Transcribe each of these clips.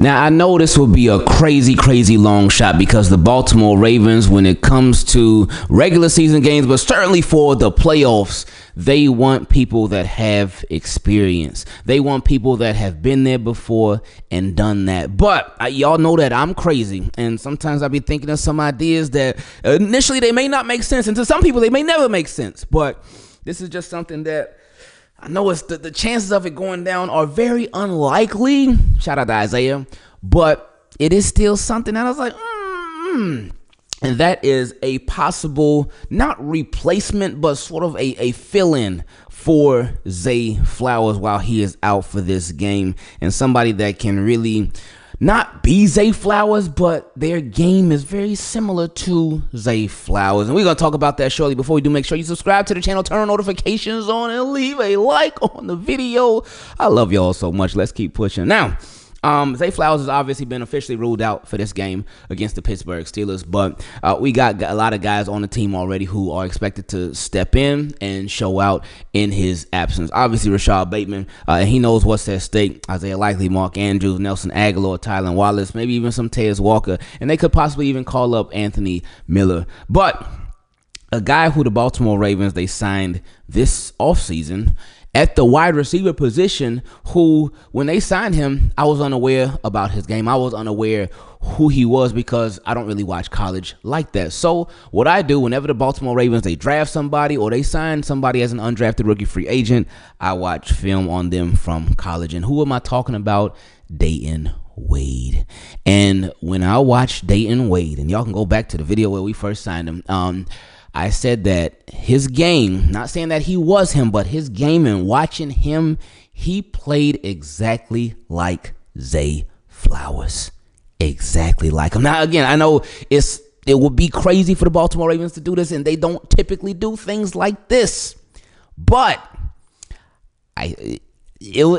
Now, I know this will be a crazy long shot because the Baltimore Ravens, when it comes to regular season games, but certainly for the playoffs, they want people that have experience. They want people that have been there before and done that. But y'all know that I'm crazy, and sometimes I be thinking of some ideas that initially they may not make sense, and to some people they may never make sense. But this is just something that I know it's the chances of it going down are very unlikely. Shout out to Isaiah. But it is still something that I was like, And that is a possible, not replacement, but sort of a fill-in for Zay Flowers while he is out for this game. And somebody that can really not be Zay Flowers, but their game is very similar to Zay Flowers. And we're going to talk about that shortly. Before we do, make sure you subscribe to the channel, turn notifications on, and leave a like on the video. I love y'all so much. Let's keep pushing. Now, Zay Flowers has obviously been officially ruled out for this game against the Pittsburgh Steelers, but we got a lot of guys on the team already who are expected to step in and show out in his absence. Obviously, Rashad Bateman, he knows what's at stake. Isaiah Likely, Mark Andrews, Nelson Aguilar, Tylan Wallace, maybe even some Tejas Walker, and they could possibly even call up Anthony Miller. But a guy who the Baltimore Ravens, they signed this offseason at the wide receiver position, who, when they signed him, I was unaware about his game. I was unaware who he was because I don't really watch college like that. So what I do whenever the Baltimore Ravens, they draft somebody or they sign somebody as an undrafted rookie free agent, I watch film on them from college. And who am I talking about? Dayton Wade. And when I watched Dayton Wade, and y'all can go back to the video where we first signed him, I said that his game, not saying that he was him, but his game and watching him, he played exactly like Zay Flowers. Exactly like him. Now, again, I know it would be crazy for the Baltimore Ravens to do this, and they don't typically do things like this. But I know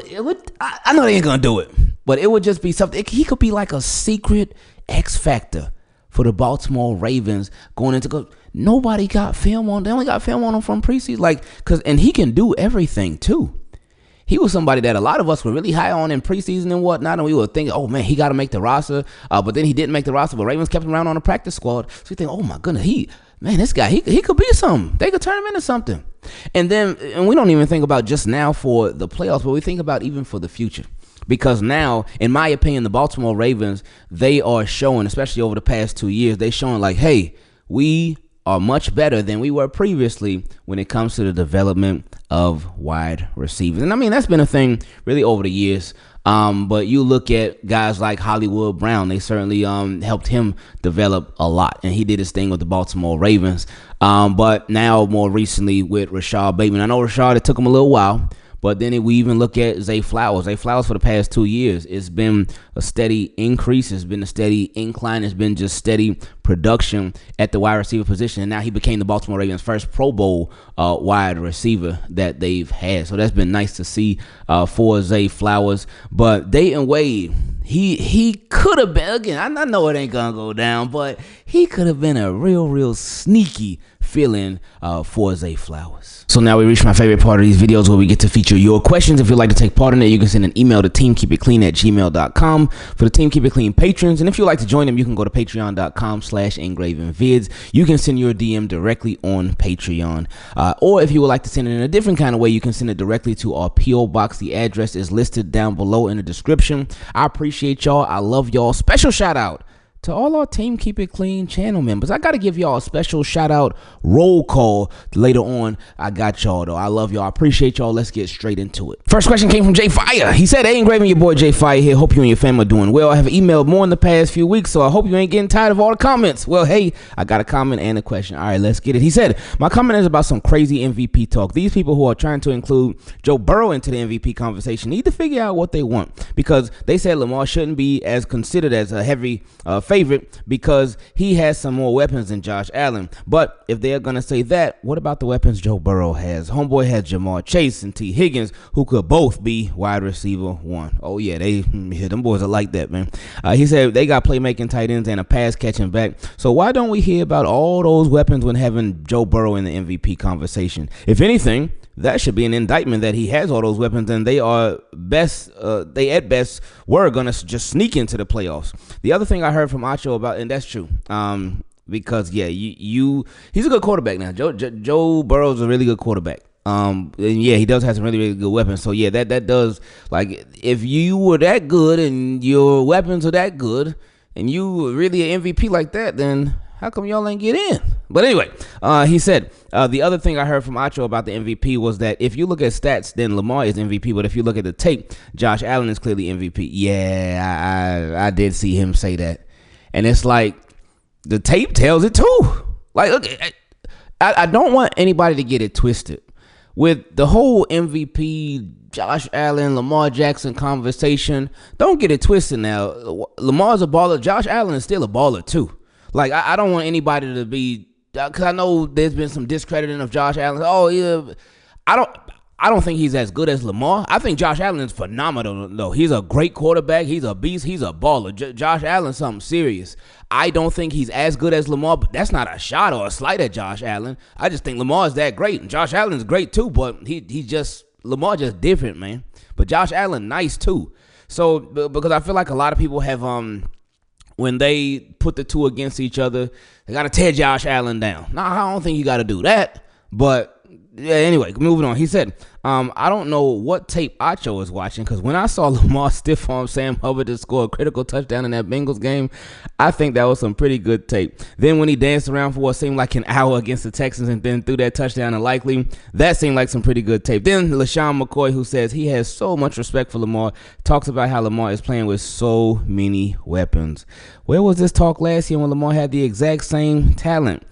they ain't gonna do it, but it would just be something. He could be like a secret X factor for the Baltimore Ravens going into. Nobody got film on. They only got film on him from preseason, and he can do everything too. He was somebody that a lot of us were really high on in preseason and whatnot, and we were thinking, oh man, he got to make the roster. But then he didn't make the roster, but Ravens kept him around on the practice squad. So we think, oh my goodness, this guy, he could be something. They could turn him into something. And we don't even think about just now for the playoffs, but we think about even for the future. Because now, in my opinion, the Baltimore Ravens, they are showing, especially over the past 2 years, they're showing like, hey, we are much better than we were previously when it comes to the development of wide receivers. And I mean, that's been a thing really over the years. But you look at guys like Hollywood Brown, they certainly helped him develop a lot. And he did his thing with the Baltimore Ravens. But now more recently with Rashad Bateman, I know Rashad, it took him a little while. But then we even look at Zay Flowers. Zay Flowers for the past 2 years, it's been a steady increase. It's been a steady incline. It's been just steady production at the wide receiver position. And now he became the Baltimore Ravens' first Pro Bowl wide receiver that they've had. So that's been nice to see for Zay Flowers. But Dayton Wade, he could have been, again, I know it ain't going to go down, but he could have been a real sneaky fill-in for Zay Flowers. So now we reach my favorite part of these videos where we get to feature your questions. If you'd like to take part in it, you can send an email to teamkeepitclean@gmail.com for the Team Keep It Clean patrons. And if you'd like to join them, you can go to patreon.com/Ingravenvids. You can send your DM directly on Patreon. Or if you would like to send it in a different kind of way, you can send it directly to our P.O. Box. The address is listed down below in the description. I appreciate y'all. I love y'all. Special shout out to all our Team Keep It Clean channel members. I got to give y'all a special shout out roll call later on. I got y'all though. I love y'all. I appreciate y'all. Let's get straight into it. First question came from J-Fiah. He said, hey, Ingraven, your boy J-Fiah here. Hope you and your family are doing well. I have emailed more in the past few weeks, so I hope you ain't getting tired of all the comments. Well, hey, I got a comment and a question. All right, let's get it. He said, my comment is about some crazy MVP talk. These people who are trying to include Joe Burrow into the MVP conversation need to figure out what they want, because they said Lamar shouldn't be as considered as a heavy favorite because he has some more weapons than Josh Allen. But if they're going to say that, what about the weapons Joe Burrow has? Homeboy has Jamar Chase and T. Higgins, who could both be wide receiver one. Oh, yeah, them boys are like that, man. He said they got playmaking tight ends and a pass catching back. So why don't we hear about all those weapons when having Joe Burrow in the MVP conversation? If anything, that should be an indictment that he has all those weapons and they are best. They at best were gonna just sneak into the playoffs. The other thing I heard from Acho about, and that's true. Because he's a good quarterback now. Joe Burrow's a really good quarterback. And yeah, he does have some really, really good weapons. So yeah, that does, like, if you were that good and your weapons are that good and you were really an MVP like that, then how come y'all ain't get in? But anyway, he said the other thing I heard from Acho about the MVP was that if you look at stats, then Lamar is MVP. But if you look at the tape, Josh Allen is clearly MVP. Yeah, I did see him say that, and it's like the tape tells it too. Like, look, I don't want anybody to get it twisted with the whole MVP, Josh Allen, Lamar Jackson conversation. Don't get it twisted now. Lamar's a baller. Josh Allen is still a baller too. Like, I don't want anybody to be, because I know there's been some discrediting of Josh Allen. Oh yeah, I don't think he's as good as Lamar. I think Josh Allen is phenomenal though. He's a great quarterback. He's a beast. He's a baller. Josh Allen's something serious. I don't think he's as good as Lamar, but that's not a shot or a slight at Josh Allen. I just think Lamar is that great, and Josh Allen's great too. But Lamar just different, man. But Josh Allen nice too. So because I feel like a lot of people have when they put the two against each other, they got to tear Josh Allen down. Nah, I don't think you got to do that. But yeah, anyway, moving on. He said, I don't know what tape Acho was watching, because when I saw Lamar stiff arm Sam Hubbard to score a critical touchdown in that Bengals game, I think that was some pretty good tape. Then when he danced around for what seemed like an hour against the Texans and then threw that touchdown and likely, that seemed like some pretty good tape. Then LaShawn McCoy, who says he has so much respect for Lamar, talks about how Lamar is playing with so many weapons. Where was this talk last year when Lamar had the exact same talent?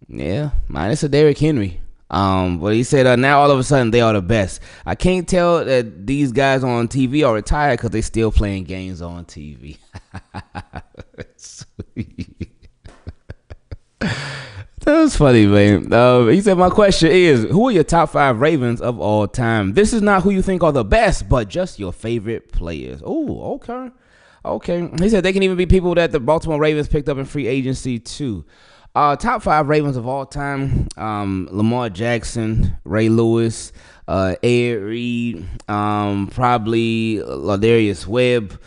Yeah, minus a Derrick Henry. But he said now all of a sudden they are the best. I can't tell that these guys on TV are retired because they still playing games on TV. That was funny, man. He said, my question is, who are your top 5 Ravens of all time? This is not who you think are the best, but just your favorite players. Oh, okay. He said they can even be people that the Baltimore Ravens picked up in free agency too. Top 5 Ravens of all time: Lamar Jackson, Ray Lewis, Ed Reed, probably Ladarius Webb,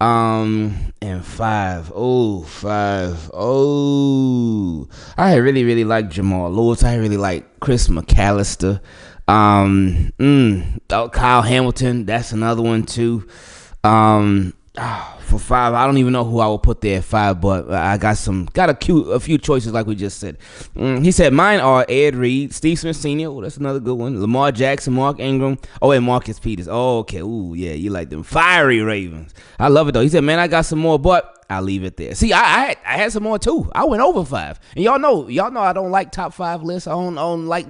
and 5. I really like Jamal Lewis. I really like Chris McAllister. Kyle Hamilton. That's another one too. For 5, I don't even know who I would put there at 5, but I got a few choices like we just said. He said mine are Ed Reed, Steve Smith Sr. Oh, that's another good one. Lamar Jackson, Mark Ingram. Oh, and Marcus Peters. Oh, okay. Ooh, yeah, you like them fiery Ravens. I love it though. He said, man, I got some more, but I'll leave it there. See, I had some more too. I went over 5, and y'all know I don't like top 5 lists. I don't like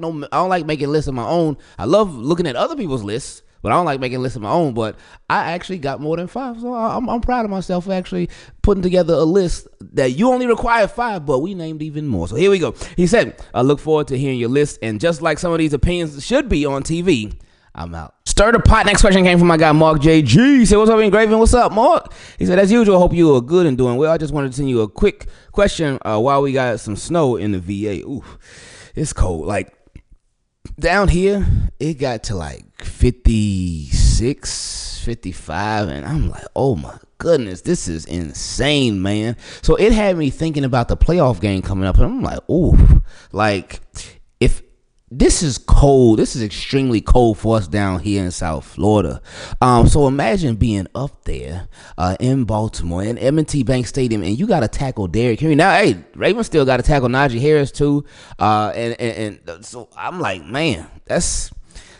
making lists of my own. I love looking at other people's lists, but I don't like making lists of my own. But I actually got more than 5, so I'm proud of myself for actually putting together a list that you only require 5, but we named even more. So here we go. He said, I look forward to hearing your list, and just like some of these opinions should be on TV, I'm out. Stir the pot. Next question came from my guy Marc JG. He said, what's up, Ingraven? What's up, Mark? He said, as usual, hope you are good and doing well. I just wanted to send you a quick question while we got some snow in the VA. Ooh, it's cold. Like, down here, it got to like 56, 55, and I'm like, oh my goodness, this is insane, man. So it had me thinking about the playoff game coming up, and I'm like, ooh, like, if this is cold, this is extremely cold for us down here in South Florida. So imagine being up there in Baltimore in M&T Bank Stadium, and you got to tackle Derrick Henry. Now, hey, Ravens still got to tackle Najee Harris too, and so I'm like, man,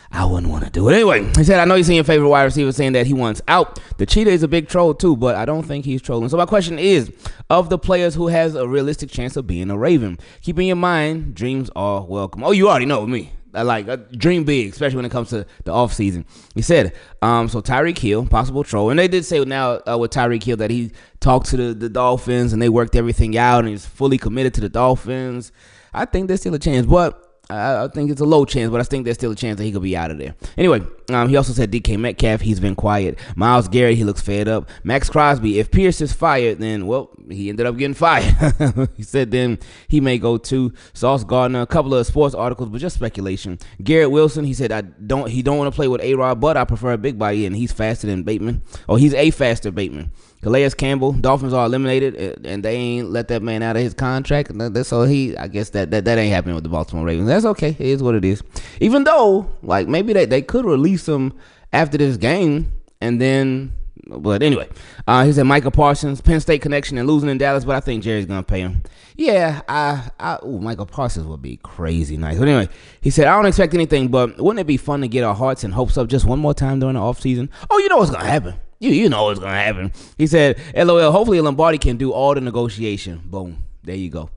I wouldn't want to do it. Anyway, he said, I know you've seen your favorite wide receiver saying that he wants out. The cheetah is a big troll too, but I don't think he's trolling. So my question is, of the players who has a realistic chance of being a Raven, keep in your mind, dreams are welcome. Oh, you already know me. I like dream big, especially when it comes to the offseason. He said, so Tyreek Hill, possible troll. And they did say now with Tyreek Hill that he talked to the Dolphins and they worked everything out and he's fully committed to the Dolphins. I think there's still a chance, but I think it's a low chance, but I think there's still a chance that he could be out of there. Anyway, he also said DK Metcalf, he's been quiet. Myles Garrett, he looks fed up. Max Crosby, if Pierce is fired, then, well, he ended up getting fired. He said then he may go to Sauce Gardner, a couple of sports articles, but just speculation. Garrett Wilson, he said he don't want to play with A-Rod, but I prefer Big Body, and he's faster than Bateman. Oh, he's a faster Bateman. Calais Campbell, Dolphins are eliminated, and they ain't let that man out of his contract. So I guess that ain't happening with the Baltimore Ravens. That's okay. It is what it is. Even though, like, maybe they could release him after this game, and then, but anyway. He said Micah Parsons, Penn State connection, and losing in Dallas, but I think Jerry's going to pay him. Yeah, Micah Parsons would be crazy nice. But anyway, he said, I don't expect anything, but wouldn't it be fun to get our hearts and hopes up just one more time during the offseason? Oh, you know what's going to happen. You know what's going to happen. He said, LOL, hopefully Lombardi can do all the negotiation. Boom. There you go.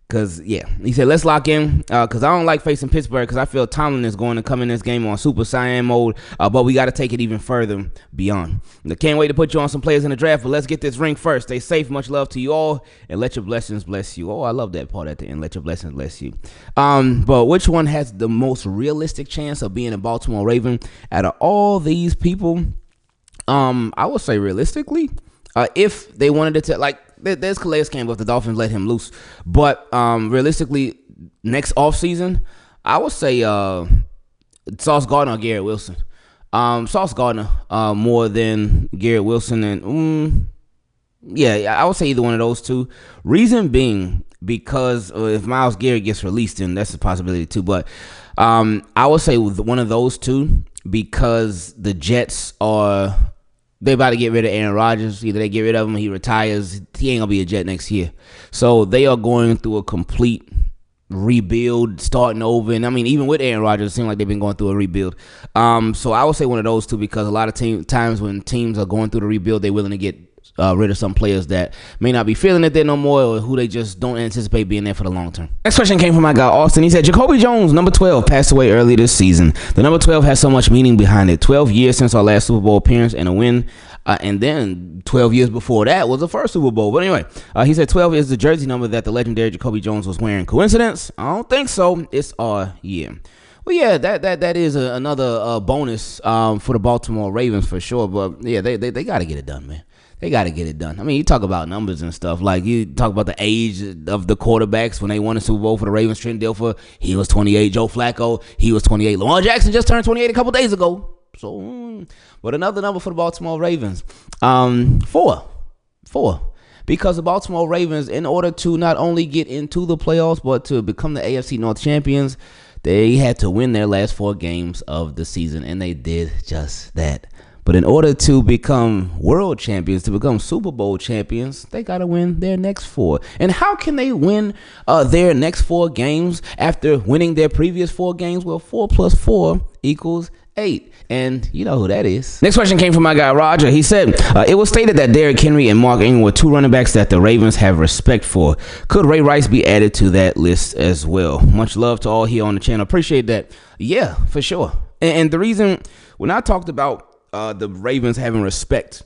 Because, yeah. He said, let's lock in. Because I don't like facing Pittsburgh because I feel Tomlin is going to come in this game on Super Saiyan mode. But we got to take it even further beyond. I can't wait to put you on some players in the draft. But let's get this ring first. Stay safe. Much love to you all. And let your blessings bless you. Oh, I love that part at the end. Let your blessings bless you. But which one has the most realistic chance of being a Baltimore Raven out of all these people? I would say realistically, if they wanted to, like, there's Calais Campbell if the Dolphins let him loose. But realistically, next offseason, I would say Sauce Gardner or Garrett Wilson. Sauce Gardner more than Garrett Wilson. And yeah, I would say either one of those two. Reason being, because if Myles Garrett gets released, then that's a possibility too. But I would say one of those two, because the Jets they're about to get rid of Aaron Rodgers. Either they get rid of him or he retires. He ain't going to be a Jet next year. So they are going through a complete rebuild, starting over. And I mean, even with Aaron Rodgers, it seems like they've been going through a rebuild. So I would say one of those two, because a lot of times when teams are going through the rebuild, they're willing to get rid of some players that may not be feeling it there no more, or who they just don't anticipate being there for the long term. Next question came from my guy Austin. He said Jacoby Jones, number 12, passed away early this season. The number 12 has so much meaning behind it. 12 years since our last Super Bowl appearance and a win, and then 12 years before that was the first Super Bowl. But anyway, he said 12 is the jersey number that the legendary Jacoby Jones was wearing. Coincidence? I don't think so. It's our year. Well, yeah, that is another bonus for the Baltimore Ravens for sure. But yeah, they got to get it done, man. They got to get it done. I mean, you talk about numbers and stuff. Like, you talk about the age of the quarterbacks when they won the Super Bowl for the Ravens. Trent Dilfer, he was 28. Joe Flacco, he was 28. Lamar Jackson just turned 28 a couple days ago. So, but another number for the Baltimore Ravens. 4. Because the Baltimore Ravens, in order to not only get into the playoffs, but to become the AFC North champions, they had to win their last 4 games of the season, and they did just that. But in order to become world champions, to become Super Bowl champions, they got to win their next 4. And how can they win their next 4 games after winning their previous 4 games? Well, 4 plus 4 equals 8. And you know who that is. Next question came from my guy Rodger. He said, it was stated that Derrick Henry and Marc Ingram were 2 running backs that the Ravens have respect for. Could Ray Rice be added to that list as well? Much love to all here on the channel. Appreciate that. Yeah, for sure. And the reason when I talked about the Ravens having respect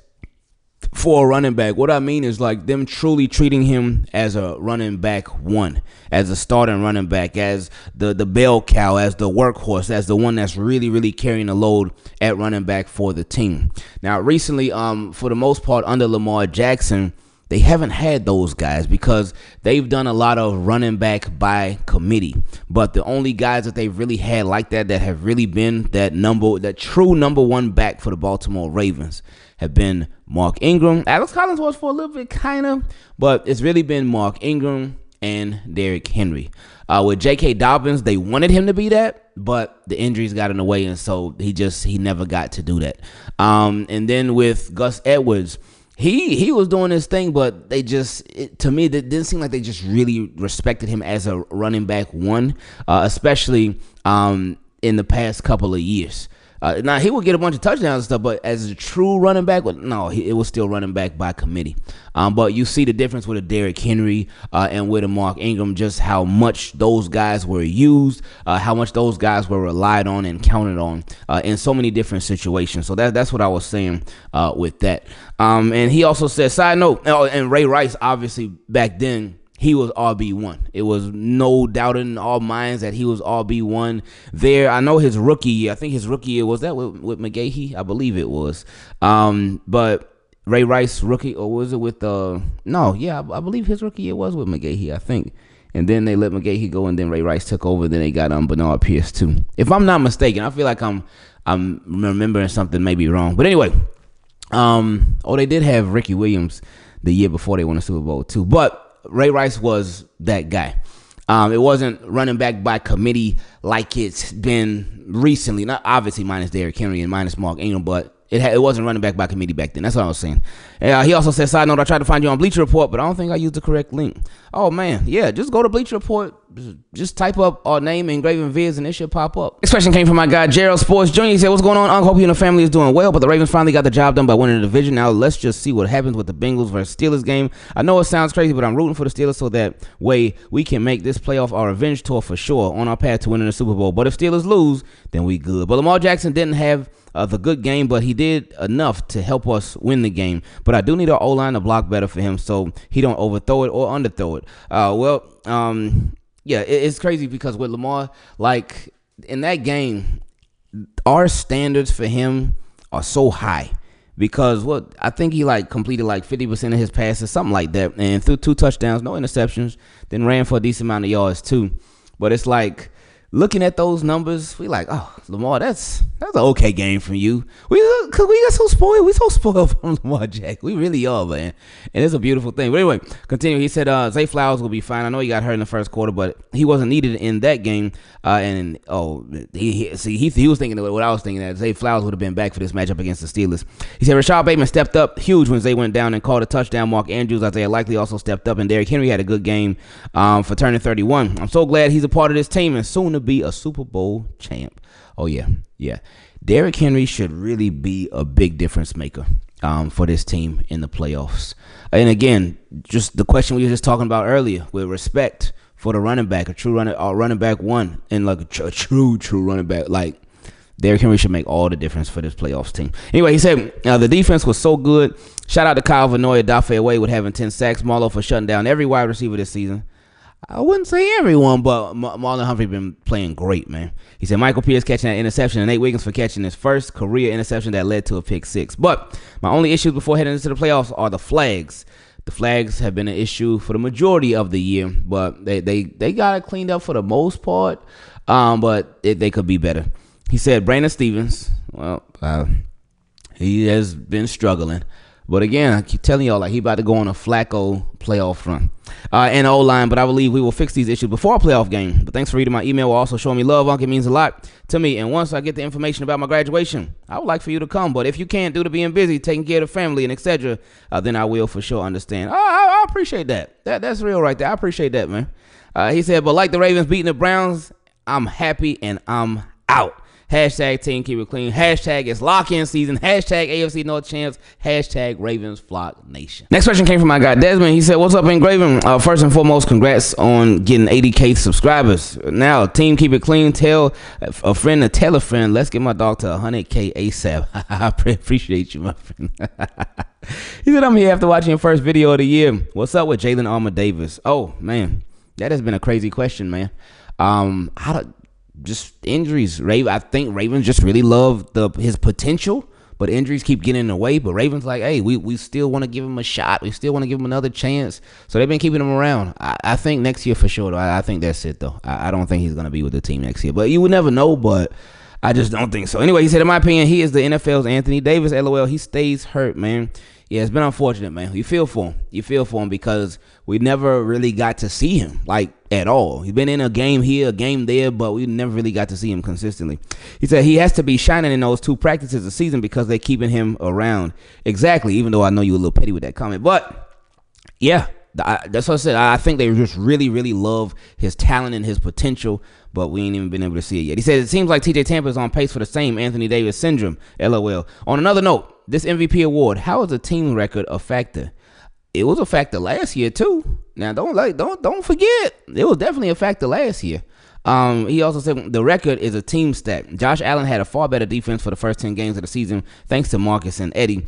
for a running back, what I mean is like them truly treating him as a running back one, as a starting running back, as the bell cow, as the workhorse, as the one that's really, really carrying the load at running back for the team. Now, recently, for the most part, under Lamar Jackson, they haven't had those guys because they've done a lot of running back by committee. But the only guys that they've really had like that have really been that true number 1 back for the Baltimore Ravens have been Mark Ingram. Alex Collins was for a little bit, kind of, but it's really been Mark Ingram and Derrick Henry. With J.K. Dobbins, they wanted him to be that, but the injuries got in the way, and so he never got to do that. And then with Gus Edwards, He was doing his thing, but to me, it didn't seem like they just really respected him as a running back one, especially in the past couple of years. Now, he would get a bunch of touchdowns and stuff, but as a true running back, it was still running back by committee. But you see the difference with a Derrick Henry and with a Mark Ingram, just how much those guys were used, how much those guys were relied on and counted on in so many different situations. So that's what I was saying with that. And he also said, side note, and Ray Rice, obviously, back then, he was RB1. It was no doubt in all minds that he was RB1 there. I know his rookie year, I think his rookie year, was that with McGahee? I believe it was. But Ray Rice rookie, or was it with, I believe his rookie year was with McGahee, I think. And then they let McGahee go, and then Ray Rice took over. Then they got Bernard Pierce too, if I'm not mistaken. I feel like I'm remembering something maybe wrong. But anyway, they did have Ricky Williams the year before they won the Super Bowl too. But Ray Rice was that guy. It wasn't running back by committee like it's been recently. Not obviously minus Derrick Henry and minus Mark Ingram, but it wasn't running back by committee back then. That's what I was saying. He also said, side note, I tried to find you on Bleacher Report, but I don't think I used the correct link. Oh, man. Yeah, just go to Bleacher Report. Just type up our name, Ingravenvids, and it should pop up. This question came from my guy, Gerald Sports Jr. He said, what's going on, Uncle? Hope you and the family is doing well, but the Ravens finally got the job done by winning the division. Now let's just see what happens with the Bengals versus Steelers game. I know it sounds crazy, but I'm rooting for the Steelers so that way we can make this playoff our revenge tour for sure on our path to winning the Super Bowl. But if Steelers lose, then we good. But Lamar Jackson didn't have the good game, but he did enough to help us win the game. But I do need our O-line to block better for him so he don't overthrow it or underthrow it. It's crazy because with Lamar, like in that game, our standards for him are so high because I think he completed 50% of his passes, something like that, and threw 2 touchdowns, no interceptions, then ran for a decent amount of yards too. But it's like, looking at those numbers, we like, oh, Lamar, that's an okay game from you. Cause we got so spoiled. We so spoiled from Lamar Jack. We really are, man. And it's a beautiful thing. But anyway, continue. He said Zay Flowers will be fine. I know he got hurt in the first quarter, but he wasn't needed in that game. He was thinking what I was thinking, that Zay Flowers would have been back for this matchup against the Steelers. He said Rashad Bateman stepped up huge when Zay went down and called a touchdown. Mark Andrews, Isaiah Likely also stepped up, and Derrick Henry had a good game for turning 31. I'm so glad he's a part of this team and soon to be a Super Bowl champ. Oh yeah. Derrick Henry should really be a big difference maker for this team in the playoffs. And again, just the question we were just talking about earlier, with respect for the running back, a true running back one, and like a true running back, like Derrick Henry should make all the difference for this playoffs team. Anyway, he said the defense was so good. Shout out to Kyle Vanoy, Dayton Wade with having 10 sacks, Marlo for shutting down every wide receiver this season. I wouldn't say everyone, but Marlon Humphrey been playing great, man. He said Michael Pierce catching that interception and Nate Wiggins for catching his first career interception that led to a pick 6. But my only issues before heading into the playoffs are the flags. The flags have been an issue for the majority of the year, but they got it cleaned up for the most part, but they could be better. He said Brandon Stevens, he has been struggling. But again, I keep telling y'all, he about to go on a Flacco playoff run. And O-line, but I believe we will fix these issues before our playoff game. But thanks for reading my email. Also showing me love, Uncle. It means a lot to me. And once I get the information about my graduation, I would like for you to come. But if you can't, due to being busy, taking care of the family and etc., then I will for sure understand. I appreciate that. That's real right there. I appreciate that, man. He said, but like the Ravens beating the Browns, I'm happy and I'm out. Hashtag team keep it clean. Hashtag it's lock-in season. Hashtag AFC North champs. Hashtag Ravens flock nation. Next question came from my guy Desmond. He said, what's up, Ingraven? First and foremost, congrats on getting 80K subscribers. Now, team keep it clean. Tell a friend to tell a friend. Let's get my dog to 100K ASAP. I appreciate you, my friend. He said, I'm here after watching your first video of the year. What's up with Jalen Armour Davis? Oh, man. That has been a crazy question, man. Just injuries. I think Ravens just really love his potential, but injuries keep getting in the way. But Ravens like, hey, we still want to give him a shot. We still want to give him another chance. So they've been keeping him around. I think next year for sure, though. I think that's it, though. I don't think he's going to be with the team next year. But you would never know, but I just don't think so. Anyway, he said, in my opinion, he is the NFL's Anthony Davis. LOL, he stays hurt, man. Yeah, it's been unfortunate, man. You feel for him because we never really got to see him, at all. He's been in a game here, a game there, but we never really got to see him consistently. He said he has to be shining in those 2 practices a season because they're keeping him around. Exactly, even though I know you a little petty with that comment. But, yeah, that's what I said. I think they just really, really love his talent and his potential, but we ain't even been able to see it yet. He said it seems like TJ Tampa is on pace for the same Anthony Davis syndrome. LOL. On another note, this MVP award, how is a team record a factor? It was a factor last year too. Now don't forget, it was definitely a factor last year. He also said the record is a team stat. Josh Allen had a far better defense for the first 10 games of the season, thanks to Marcus and Eddie.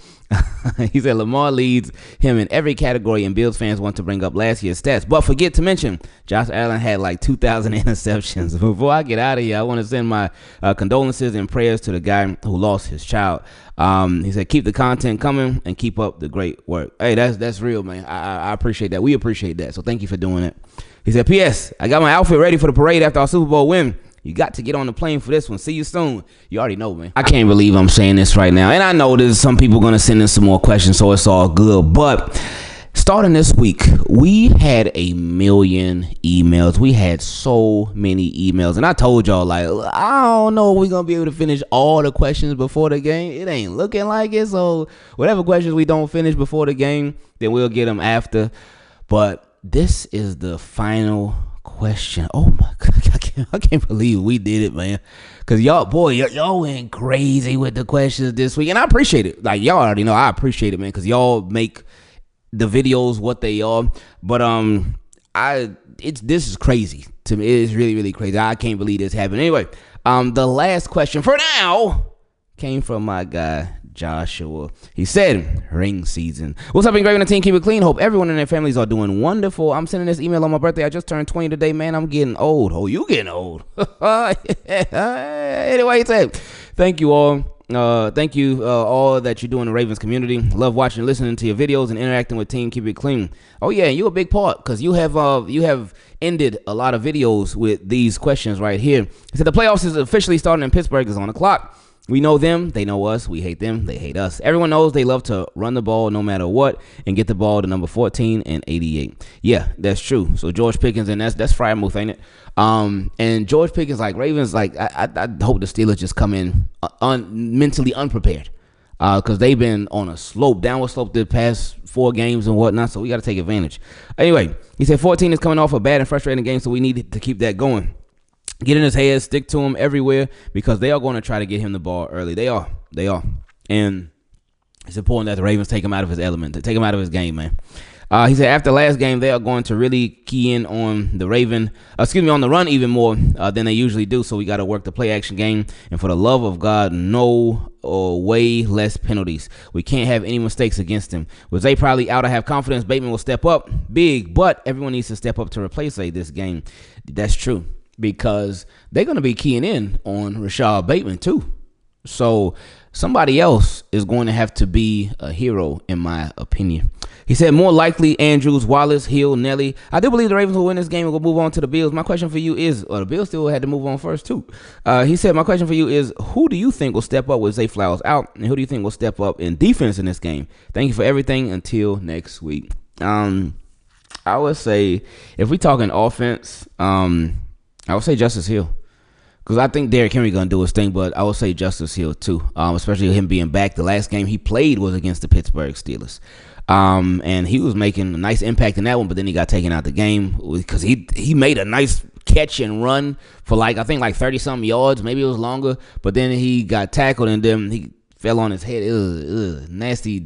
He said Lamar leads him in every category, and Bills fans want to bring up last year's stats, but forget to mention Josh Allen had like 2,000 interceptions. Before I get out of here, I want to send my condolences and prayers to the guy who lost his child. He said keep the content coming and keep up the great work. Hey, that's real, man. I appreciate that. We appreciate that. So thank you for doing it. He said, P.S. I got my outfit ready for the parade after our Super Bowl win. You got to get on the plane for this one. See you soon. You already know, man. I can't believe I'm saying this right now. And I know there's some people going to send in some more questions, so it's all good. But starting this week, we had 1 million emails. We had so many emails. And I told y'all, like, I don't know if we're going to be able to finish all the questions before the game. It ain't looking like it. So whatever questions we don't finish before the game, then we'll get them after. But this is the final question. Oh my God, I can't believe we did it, man. Cause y'all went crazy with the questions this week, and I appreciate it. Like y'all already know, I appreciate it, man. Cause y'all make the videos what they are. But this is crazy to me. It is really, really crazy. I can't believe this happened. Anyway, the last question for now came from my guy Joshua. He said, ring season. What's up, Ingravenvids team? Keep it clean. Hope everyone and their families are doing wonderful. I'm sending this email on my birthday. I just turned 20 today, man. I'm getting old. Oh, you getting old. Anyway, he said, thank you all. Thank you all that you do in the Ravens community. Love watching and listening to your videos and interacting with team. Keep it clean. Oh yeah, you a big part because you have ended a lot of videos with these questions right here. He said the playoffs is officially starting in Pittsburgh. Is on the clock. We know them, they know us, we hate them, they hate us. Everyone knows they love to run the ball no matter what and get the ball to number 14 and 88. Yeah, that's true. So George Pickens, and that's Frymouth, ain't it? And George Pickens, like Ravens, like I hope the Steelers just come in mentally unprepared because they've been on a downward slope the past 4 games and whatnot, so we got to take advantage. Anyway, he said 14 is coming off a bad and frustrating game, so we need to keep that going. Get in his head, stick to him everywhere because they are going to try to get him the ball early. They are. And it's important that the Ravens take him out of his element, take him out of his game, man. He said after last game, they are going to really key in on the on the run even more than they usually do. So we got to work the play action game. And for the love of God, no or way less penalties. We can't have any mistakes against him. With Zay probably out, I have confidence Bateman will step up big, but everyone needs to step up to replace Zay this game. That's true. Because they're going to be keying in on Rashad Bateman too. So somebody else is going to have to be a hero, in my opinion. He said more likely Andrews, Wallace, Hill, Nelly. I do believe the Ravens will win this game and will move on to the Bills. My question for you is, the Bills still had to move on first too. He said, my question for you is, who do you think will step up with Zay Flowers out? And who do you think will step up in defense in this game? Thank you for everything. Until next week. I would say if we talking offense, I would say Justice Hill. Because I think Derrick Henry going to do his thing, but I would say Justice Hill too. Especially him being back. The last game he played was against the Pittsburgh Steelers. And he was making a nice impact in that one, but then he got taken out the game because he made a nice catch and run for I think 30-something yards. Maybe it was longer. But then he got tackled and then he fell on his head. It was nasty,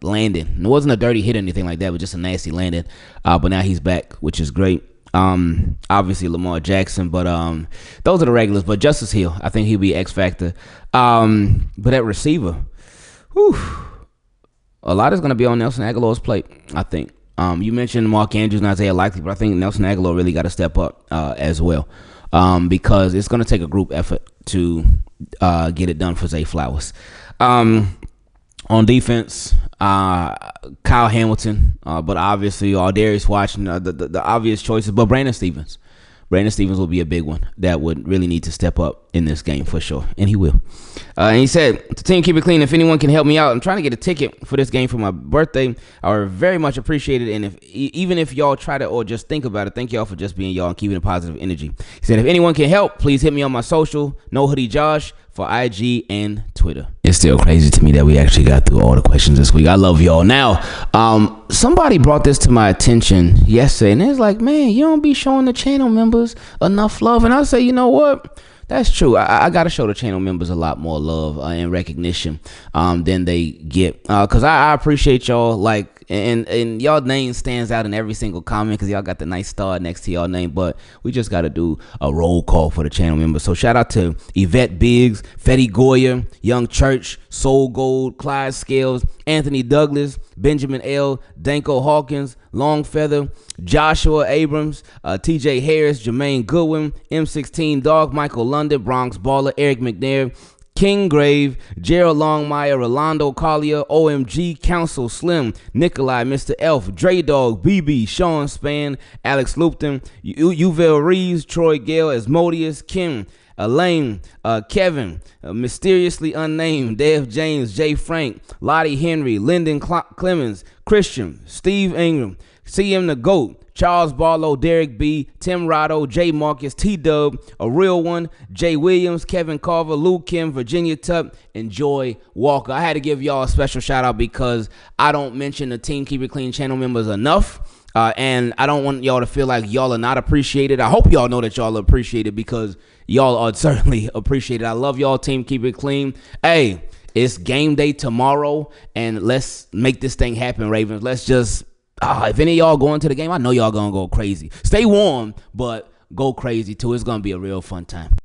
landing. It wasn't a dirty hit or anything like that, but just a nasty landing. But now he's back, which is great. Obviously Lamar Jackson, but those are the regulars. But Justice Hill, I think he'll be X factor. But at receiver, a lot is going to be on Nelson Aguilar's plate, I think. You mentioned Mark Andrews and Isaiah Likely, but I think Nelson Aguilar really got to step up as well, because it's going to take a group effort to get it done for Zay Flowers. On defense, Kyle Hamilton, but obviously Darius watching the obvious choices, but Brandon Stevens. Brandon Stevens will be a big one that would really need to step up in this game for sure, and he will. And he said, "The team, keep it clean. If anyone can help me out, I'm trying to get a ticket for this game for my birthday. I would very much appreciate it. And even if y'all try to or just think about it, thank y'all for just being y'all and keeping a positive energy." He said, "If anyone can help, please hit me on my social, No Hoodie Josh, for IG and Twitter." It's still crazy to me that we actually got through all the questions this week. I love y'all. Now, somebody brought this to my attention yesterday, and it's like, man, you don't be showing the channel members enough love. And I say, you know what? That's true. I got to show the channel members a lot more love and recognition than they get. Because I appreciate y'all. And y'all name stands out in every single comment because y'all got the nice star next to y'all name. But we just got to do a roll call for the channel members. So shout out to Yvette Biggs, Fetty Goya, Young Church, Soul Gold, Clyde Scales, Anthony Douglas, Benjamin L, Danko Hawkins, Long Feather, Joshua Abrams, TJ Harris, Jermaine Goodwin, M16 Dog, Michael London, Bronx Baller, Eric McNair, King Grave, Gerald Longmire, Rolando Collier, OMG, Council Slim, Nikolai, Mr. Elf, Dre Dog, BB, Sean Span, Alex Lupton, Uvel Reeves, Troy Gale, Asmodeus, Kim, Elaine, Kevin, Mysteriously Unnamed, Dev James, Jay Frank, Lottie Henry, Lyndon Clemens, Christian, Steve Ingram, CM the GOAT, Charles Barlow, Derek B, Tim Rotto, J Marcus, T-Dub, A Real One, Jay Williams, Kevin Carver, Lou Kim, Virginia Tupp, and Joy Walker. I had to give y'all a special shout out because I don't mention the Team Keep It Clean channel members enough. And I don't want y'all to feel like y'all are not appreciated. I hope y'all know that y'all are appreciated because y'all are certainly appreciated. I love y'all, Team Keep It Clean. Hey, it's game day tomorrow, and let's make this thing happen, Ravens. Let's just... if any of y'all going to the game, I know y'all gonna go crazy. Stay warm, but go crazy too. It's gonna be a real fun time.